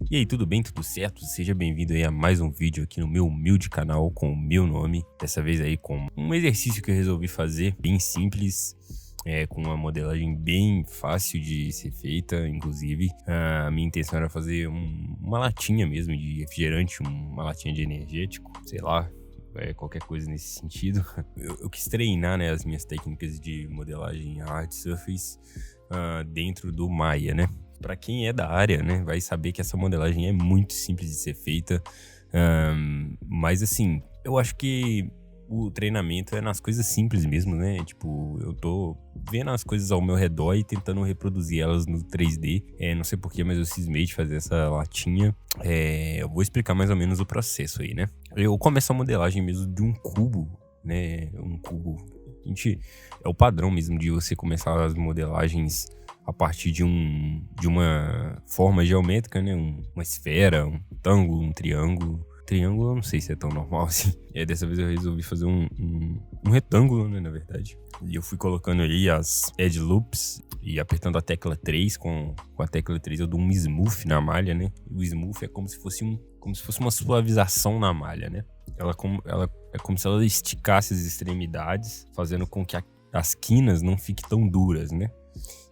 E aí, tudo bem? Tudo certo? Seja bem-vindo aí a mais um vídeo aqui no meu humilde canal com o meu nome. Dessa vez aí com um exercício que eu resolvi fazer, bem simples, com uma modelagem bem fácil de ser feita. Inclusive, a minha intenção era fazer uma latinha mesmo de refrigerante, uma latinha de energético, sei lá, qualquer coisa nesse sentido. Eu quis treinar, né, as minhas técnicas de modelagem hard surface dentro do Maya, né? Para quem é da área, né, vai saber que essa modelagem é muito simples de ser feita, mas assim, eu acho que o treinamento é nas coisas simples mesmo, né? Tipo, eu tô vendo as coisas ao meu redor e tentando reproduzir elas no 3D. Não sei porquê, mas eu cismei de fazer essa latinha. Eu vou explicar mais ou menos o processo aí, né? Eu começo a modelagem mesmo de um cubo, né? Um cubo. É o padrão mesmo de você começar as modelagens a partir de uma forma geométrica, né? Uma esfera, um retângulo, um triângulo. Triângulo eu não sei se é tão normal assim. Dessa vez eu resolvi fazer um retângulo, né, na verdade. E eu fui colocando aí as edge loops e apertando a tecla 3. Com a tecla 3 eu dou um smooth na malha, né? O smooth é como se fosse uma suavização na malha, né? Ela é como se ela esticasse as extremidades, fazendo com que as quinas não fiquem tão duras, né?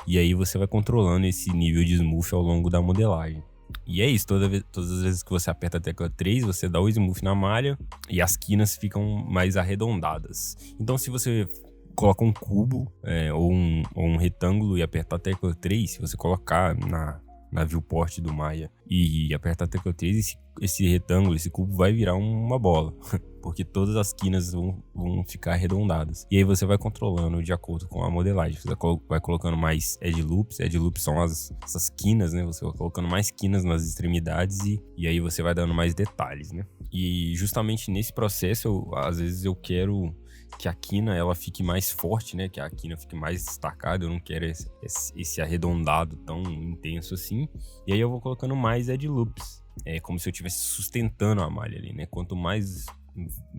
E aí você vai controlando esse nível de smooth ao longo da modelagem. E é isso, todas as vezes que você aperta a tecla 3, você dá o smooth na malha e as quinas ficam mais arredondadas. Então se você coloca um cubo ou um retângulo e apertar a tecla 3, se você colocar na viewport do Maya e apertar a tecla 3, esse retângulo, esse cubo vai virar uma bola. Porque todas as quinas vão ficar arredondadas. E aí você vai controlando de acordo com a modelagem. Você vai colocando mais edge loops. Edge loops são essas quinas, né? Você vai colocando mais quinas nas extremidades e aí você vai dando mais detalhes, né? E justamente nesse processo, às vezes eu quero que a quina ela fique mais forte, né? Que a quina fique mais destacada. Eu não quero esse arredondado tão intenso assim. E aí eu vou colocando mais edge loops. É como se eu estivesse sustentando a malha ali, né? Quanto mais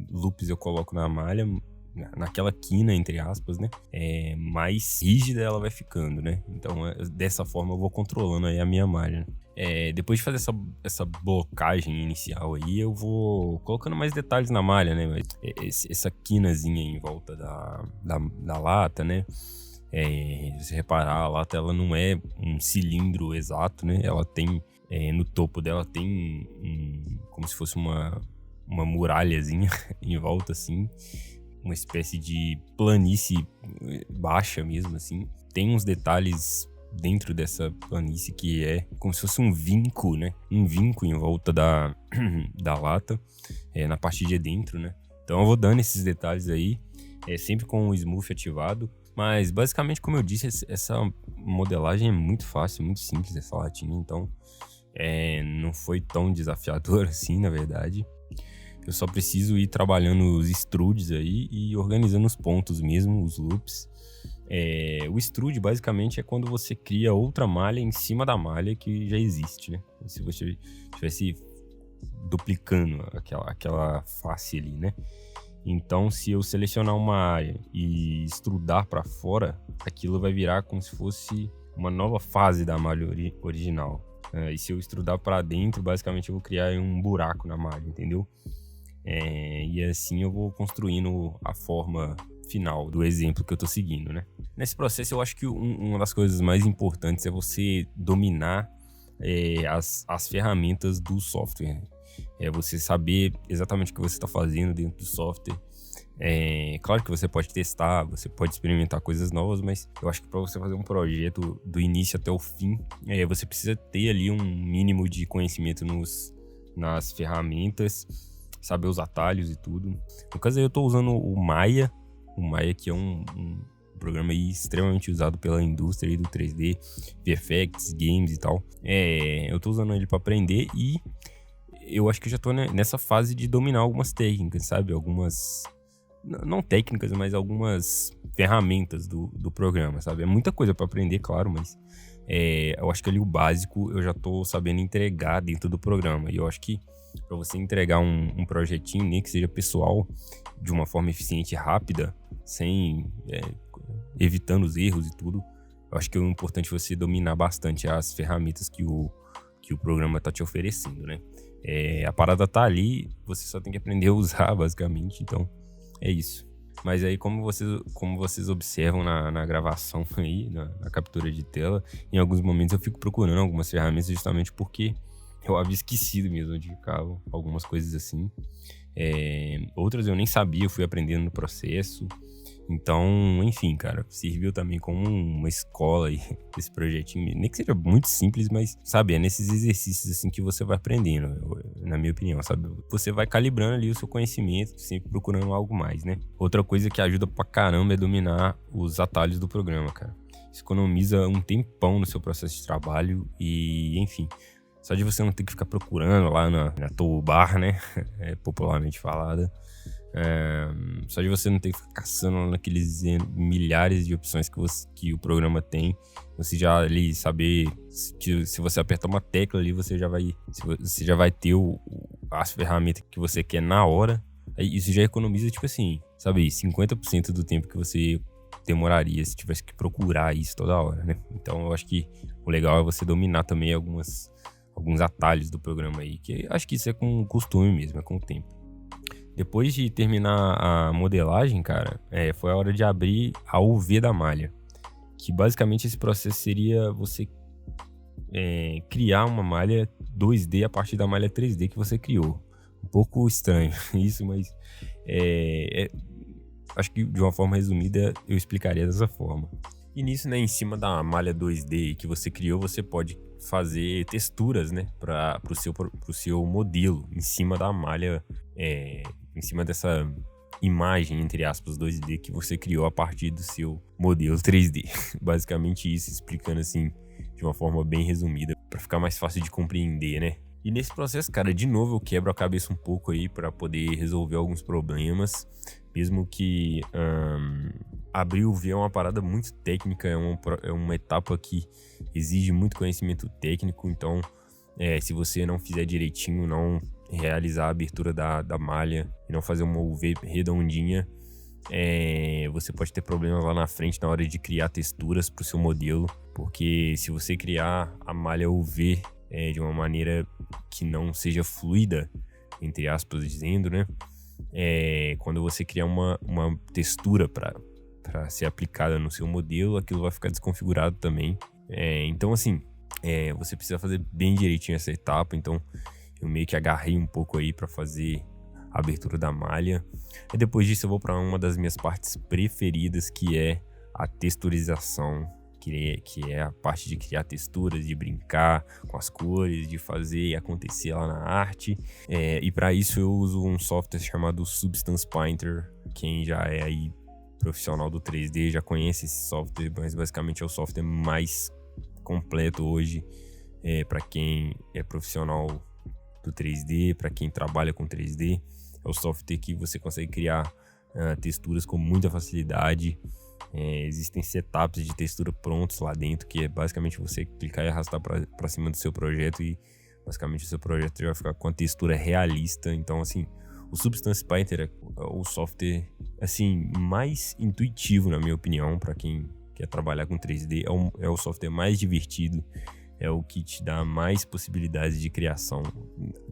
loops eu coloco na malha, naquela quina, entre aspas, né? Mais rígida ela vai ficando, né? Então, dessa forma eu vou controlando aí a minha malha. Depois de fazer essa blocagem inicial aí, eu vou colocando mais detalhes na malha, né? Essa quinazinha em volta da lata, né? Se você reparar, a lata ela não é um cilindro exato, né? Ela tem, no topo dela tem como se fosse uma muralhazinha em volta, assim. Uma espécie de planície baixa mesmo, assim. Tem uns detalhes dentro dessa planície que é como se fosse um vinco, né? Um vinco em volta da lata, na parte de dentro, né? Então eu vou dando esses detalhes aí, sempre com o smooth ativado. Mas basicamente, como eu disse, essa modelagem é muito fácil, muito simples, essa latinha. Então não foi tão desafiador assim, na verdade. Eu só preciso ir trabalhando os extrudes aí e organizando os pontos mesmo, os loops. O extrude basicamente é quando você cria outra malha em cima da malha que já existe, né? Se você estivesse duplicando aquela face ali, né? Então, se eu selecionar uma área e extrudar para fora, aquilo vai virar como se fosse uma nova fase da malha original. E se eu extrudar para dentro, basicamente eu vou criar um buraco na malha, entendeu? E assim eu vou construindo a forma final do exemplo que eu tô seguindo, né? Nesse processo eu acho que uma das coisas mais importantes é você dominar as ferramentas do software. Você saber exatamente o que você está fazendo dentro do software. Claro que você pode testar, você pode experimentar coisas novas, mas eu acho que para você fazer um projeto do início até o fim, você precisa ter ali um mínimo de conhecimento nas ferramentas, saber os atalhos e tudo. No caso aí eu tô usando o Maya que é um programa aí extremamente usado pela indústria aí do 3D, VFX, games e tal. Eu tô usando ele para aprender e eu acho que eu já tô nessa fase de dominar algumas técnicas, sabe? Algumas, não técnicas, mas algumas ferramentas do programa, sabe? É muita coisa para aprender, claro, mas eu acho que ali o básico eu já tô sabendo entregar dentro do programa. E eu acho que para você entregar um projetinho, nem que seja pessoal, de uma forma eficiente e rápida, sem evitando os erros e tudo, eu acho que é importante você dominar bastante as ferramentas que o programa tá te oferecendo, né? A parada tá ali, você só tem que aprender a usar, basicamente, então é isso. Mas aí, como vocês observam na gravação aí, na captura de tela, em alguns momentos eu fico procurando algumas ferramentas justamente porque eu havia esquecido mesmo onde ficavam algumas coisas assim. Outras eu nem sabia, eu fui aprendendo no processo. Então, enfim, cara, serviu também como uma escola aí, esse projetinho. Nem que seja muito simples, mas, sabe, é nesses exercícios assim que você vai aprendendo, na minha opinião, sabe? Você vai calibrando ali o seu conhecimento, sempre procurando algo mais, né? Outra coisa que ajuda pra caramba é dominar os atalhos do programa, cara. Isso economiza um tempão no seu processo de trabalho e, enfim, só de você não ter que ficar procurando lá na toolbar, né? Popularmente falada. Só de você não ter que ficar caçando naqueles milhares de opções que o programa tem, você já ali saber que se você apertar uma tecla ali, você já vai ter as ferramentas que você quer na hora. Aí isso já economiza, tipo assim, sabe, 50% do tempo que você demoraria se tivesse que procurar isso toda hora, né? Então eu acho que o legal é você dominar também alguns atalhos do programa aí, que acho que isso é com costume mesmo, é com o tempo. Depois de terminar a modelagem, cara, foi a hora de abrir a UV da malha. Que basicamente esse processo seria você criar uma malha 2D a partir da malha 3D que você criou. Um pouco estranho isso, mas acho que de uma forma resumida eu explicaria dessa forma. E nisso, né, em cima da malha 2D que você criou, você pode fazer texturas, né, pro seu modelo em cima da malha, em cima dessa imagem, entre aspas, 2D que você criou a partir do seu modelo 3D. Basicamente isso, explicando assim de uma forma bem resumida, para ficar mais fácil de compreender, né? E nesse processo, cara, de novo eu quebro a cabeça um pouco aí para poder resolver alguns problemas, mesmo que abrir o V é uma parada muito técnica, é uma etapa que exige muito conhecimento técnico, então se você não fizer direitinho, não realizar a abertura da malha e não fazer uma UV redondinha, você pode ter problemas lá na frente na hora de criar texturas para o seu modelo, porque se você criar a malha UV de uma maneira que não seja fluida, entre aspas dizendo, né? Quando você criar uma textura para ser aplicada no seu modelo, aquilo vai ficar desconfigurado também. Então, assim, você precisa fazer bem direitinho essa etapa. Então, eu meio que agarrei um pouco aí para fazer a abertura da malha. E depois disso, eu vou para uma das minhas partes preferidas, que é a texturização. Que é a parte de criar texturas, de brincar com as cores, de fazer acontecer lá na arte. E para isso eu uso um software chamado Substance Painter. Quem já é aí profissional do 3D já conhece esse software, mas basicamente é o software mais completo hoje para quem é profissional do 3D, para quem trabalha com 3D. É o software que você consegue criar texturas com muita facilidade. Existem setups de textura prontos lá dentro, que é basicamente você clicar e arrastar para cima do seu projeto e basicamente o seu projeto já vai ficar com a textura realista. Então, assim, o Substance Painter é o software assim mais intuitivo, na minha opinião, para quem quer trabalhar com 3D. É o software mais divertido, é o que te dá mais possibilidades de criação.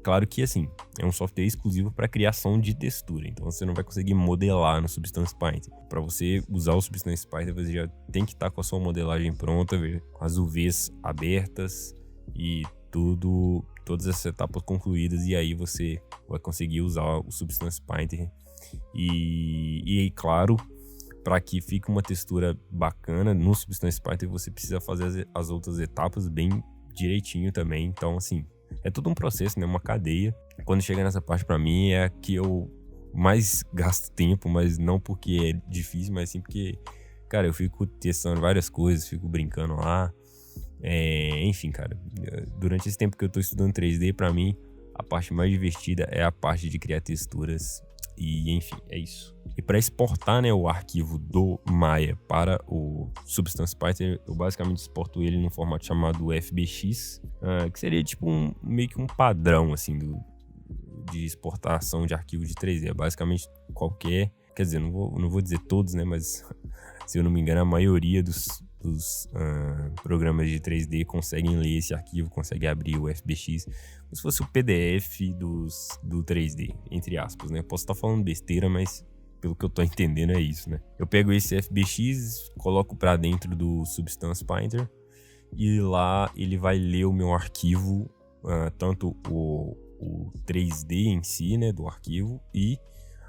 Claro que, assim, é um software exclusivo para criação de textura, então você não vai conseguir modelar no Substance Painter. Para você usar o Substance Painter, você já tem que estar com a sua modelagem pronta, com as UVs abertas e todas essas etapas concluídas, e aí você vai conseguir usar o Substance Painter. E claro, para que fique uma textura bacana no Substance Painter, você precisa fazer as outras etapas bem direitinho também. Então, assim, é todo um processo, né? Uma cadeia. Quando chega nessa parte, para mim, é a que eu mais gasto tempo, mas não porque é difícil, mas sim porque, cara, eu fico testando várias coisas, fico brincando lá. Enfim, cara, durante esse tempo que eu tô estudando 3D, para mim, a parte mais divertida é a parte de criar texturas. E, enfim, é isso. E para exportar, né, o arquivo do Maya para o Substance Painter, eu basicamente exporto ele num formato chamado FBX, que seria tipo meio que um padrão, assim, de exportação de arquivo de 3D. É basicamente qualquer... Quer dizer, não vou dizer todos, né, mas se eu não me engano, a maioria dos programas de 3D conseguem ler esse arquivo, conseguem abrir o FBX como se fosse o PDF do 3D, entre aspas, né? Posso estar falando besteira, mas pelo que eu tô entendendo é isso, né? Eu pego esse FBX, coloco para dentro do Substance Painter e lá ele vai ler o meu arquivo, tanto o 3D em si, né, do arquivo, e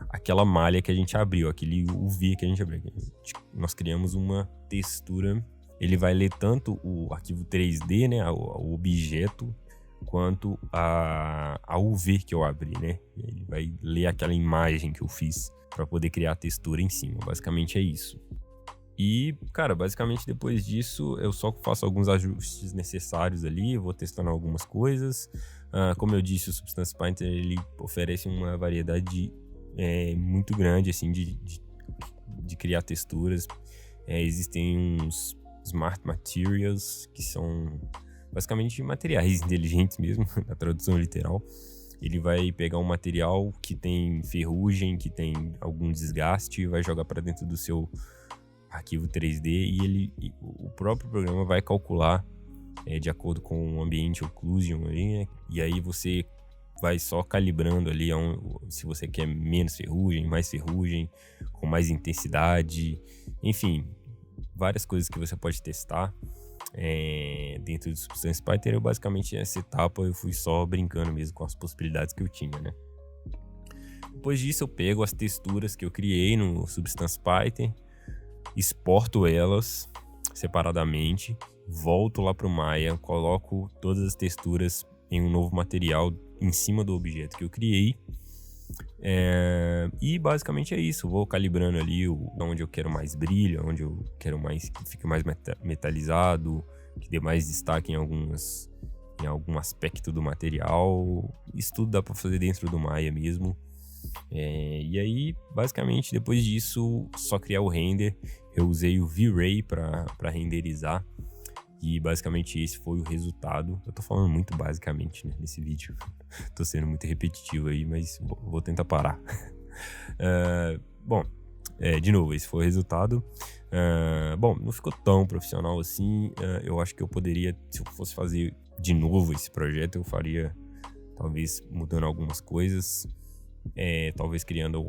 aquela malha que a gente abriu, aquele UV que a gente abriu. Nós criamos uma textura. Ele vai ler tanto o arquivo 3D, né, o objeto, quanto a UV que eu abri, né? Ele vai ler aquela imagem que eu fiz para poder criar a textura em cima. Basicamente é isso. E, cara, basicamente depois disso eu só faço alguns ajustes necessários ali, vou testando algumas coisas. Como eu disse, o Substance Painter ele oferece uma variedade muito grande assim de criar texturas. Existem uns Smart Materials, que são basicamente materiais inteligentes mesmo, na tradução literal. Ele vai pegar um material que tem ferrugem, que tem algum desgaste, e vai jogar para dentro do seu arquivo 3D e o próprio programa vai calcular de acordo com o ambiente occlusion ali, né? E aí você vai só calibrando ali se você quer menos ferrugem, mais ferrugem, com mais intensidade, enfim, várias coisas que você pode testar dentro do Substance Painter. Eu basicamente nessa etapa eu fui só brincando mesmo com as possibilidades que eu tinha, né? Depois disso eu pego as texturas que eu criei no Substance Painter, exporto elas separadamente, volto lá pro Maya, coloco todas as texturas em um novo material em cima do objeto que eu criei, e basicamente é isso. Vou calibrando ali onde eu quero mais brilho, onde eu quero mais que fique mais metalizado, que dê mais destaque em algum aspecto do material. Isso tudo dá para fazer dentro do Maya mesmo. E aí, basicamente, depois disso, só criar o render. Eu usei o V-Ray para renderizar. E basicamente esse foi o resultado. Eu tô falando muito basicamente, né, nesse vídeo. Tô sendo muito repetitivo aí, mas vou tentar parar. Bom, de novo, esse foi o resultado. Bom, não ficou tão profissional assim. Eu acho que eu poderia, se eu fosse fazer de novo esse projeto, eu faria talvez mudando algumas coisas. Talvez criando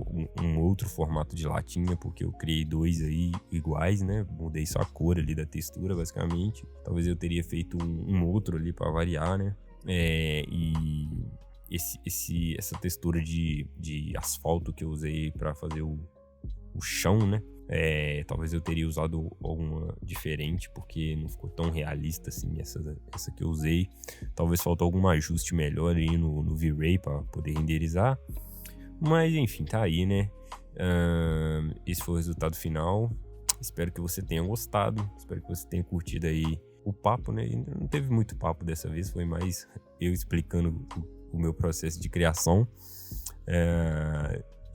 um outro formato de latinha, porque eu criei dois aí iguais, né? Mudei só a cor ali da textura, basicamente. Talvez eu teria feito um outro ali para variar, né? E essa textura de asfalto que eu usei para fazer o chão, né? Talvez eu teria usado alguma diferente, porque não ficou tão realista assim essa que eu usei. Talvez faltou algum ajuste melhor aí no V-Ray para poder renderizar. Mas enfim, tá aí, né? Esse foi o resultado final. Espero que você tenha gostado. Espero que você tenha curtido aí o papo, né? Não teve muito papo dessa vez, foi mais eu explicando o meu processo de criação.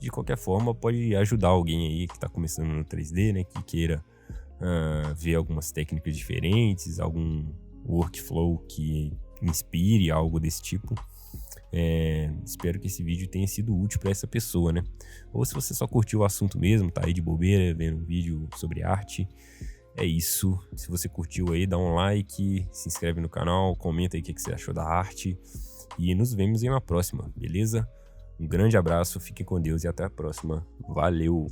De qualquer forma, pode ajudar alguém aí que tá começando no 3D, né? Que queira ver algumas técnicas diferentes, algum workflow que inspire algo desse tipo. Espero que esse vídeo tenha sido útil para essa pessoa, né? Ou se você só curtiu o assunto mesmo, tá aí de bobeira vendo um vídeo sobre arte, é isso. Se você curtiu aí, dá um like, se inscreve no canal, comenta aí o que você achou da arte e nos vemos em uma próxima, beleza? Um grande abraço, fiquem com Deus e até a próxima. Valeu!